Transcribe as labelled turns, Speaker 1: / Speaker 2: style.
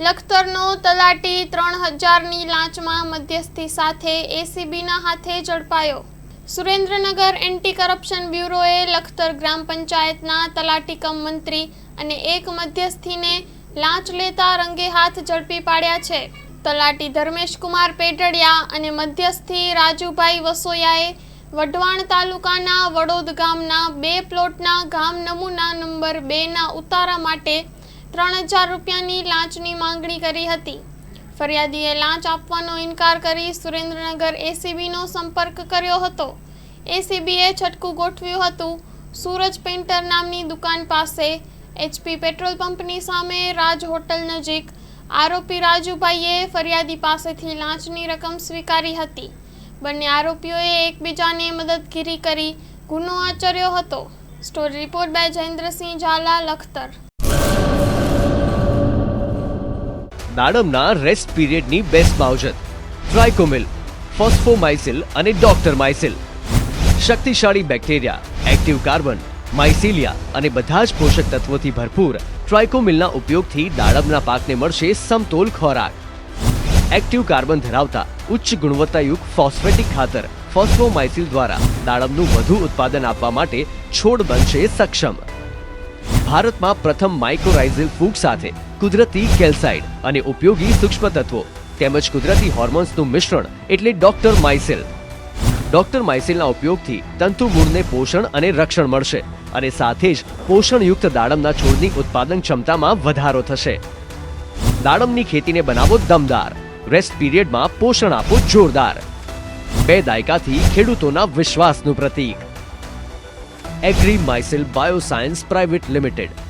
Speaker 1: લખતરનો તલાટી 3000ની લાંચમાં મધ્યસ્થી સાથે એસીબીના હાથે ઝડપાયો। સુરેન્દ્રનગર એન્ટી કરપ્શન બ્યુરોએ લખતર ગ્રામ પંચાયતના તલાટી કમ મંત્રી અને એક મધ્યસ્થીને લાંચ લેતા રંગે હાથ ઝડપી પાડ્યા છે। તલાટી ધર્મેશકુમાર પેટડિયા અને મધ્યસ્થી રાજુભાઈ વસોયાએ વઢવાણ તાલુકાના વડોદ ગામના 2 પ્લોટના ગામ નમૂના નંબર 2ના ઉતારા માટે 3000 રૂપિયાની લાંચની માંગણી કરી હતી। ફરિયાદીએ લાંચ આપવાનો ઇનકાર કરી સુરેન્દ્રનગર એસીબીનો સંપર્ક કર્યો હતો। એસીબીએ છટકું ગોઠવ્યું હતું। સૂરજ પેન્ટર નામની દુકાન પાસે એચપી પેટ્રોલ પંપની સામે રાજ હોટલ નજીક આરોપી રાજુભાઈએ ફરિયાદી પાસેથી લાંચની રકમ સ્વીકારી હતી। બંને આરોપીઓએ એકબીજાને મદદગીરી કરી ગુનો આચર્યો હતો। Story report by Jayendrasinh Jhala, Lakhtar.
Speaker 2: દાડમના રેસ્ટ પીરિયડની બેસ્ટ માવજત ટ્રાઇકોમિલ, ફોસ્ફોમાઇસિલ અને ડોક્ટર માઇસિલ। શક્તિશાળી બેક્ટેરિયા, એક્ટિવ કાર્બન, માઇસિલિયા અને બધા જ પોષક તત્વોથી ભરપૂર ટ્રાઇકોમિલના ઉપયોગથી દાડમના પાકને મળશે સમતોલ ખોરાક। એક્ટિવ કાર્બન ધરાવતા ઉચ્ચ ગુણવત્તાયુક્ત ફોસ્ફેટિક ખાતર ફોસ્ફોમાઇસિલ દ્વારા દાડમનું વધુ ઉત્પાદન આપવા માટે છોડ બનશે સક્ષમ। ભારતમાં પ્રથમ માઇક્રોરાઇઝલ ફૂગ સાથે કુદરતી કેલ્સાઇડ અને ઉપયોગી સૂક્ષ્મ તત્વો તેમજ કુદરતી હોર્મોન્સનું મિશ્રણ એટલે ડોક્ટર માઇસિલ। ડોક્ટર માઇસિલના ઉપયોગથી તંતુ મૂળને પોષણ અને રક્ષણ મળશે અને સાથે જ પોષણયુક્ત દાડમના છોડની ઉત્પાદન ક્ષમતામાં વધારો થશે। દાડમની ખેતીને બનાવો દમદાર, રેસ્ટ પીરિયડમાં પોષણ આપો જોરદાર। 2 દાયકાથી ખેડૂતોના વિશ્વાસનું પ્રતીક। Agri Mycil Bioscience private limited.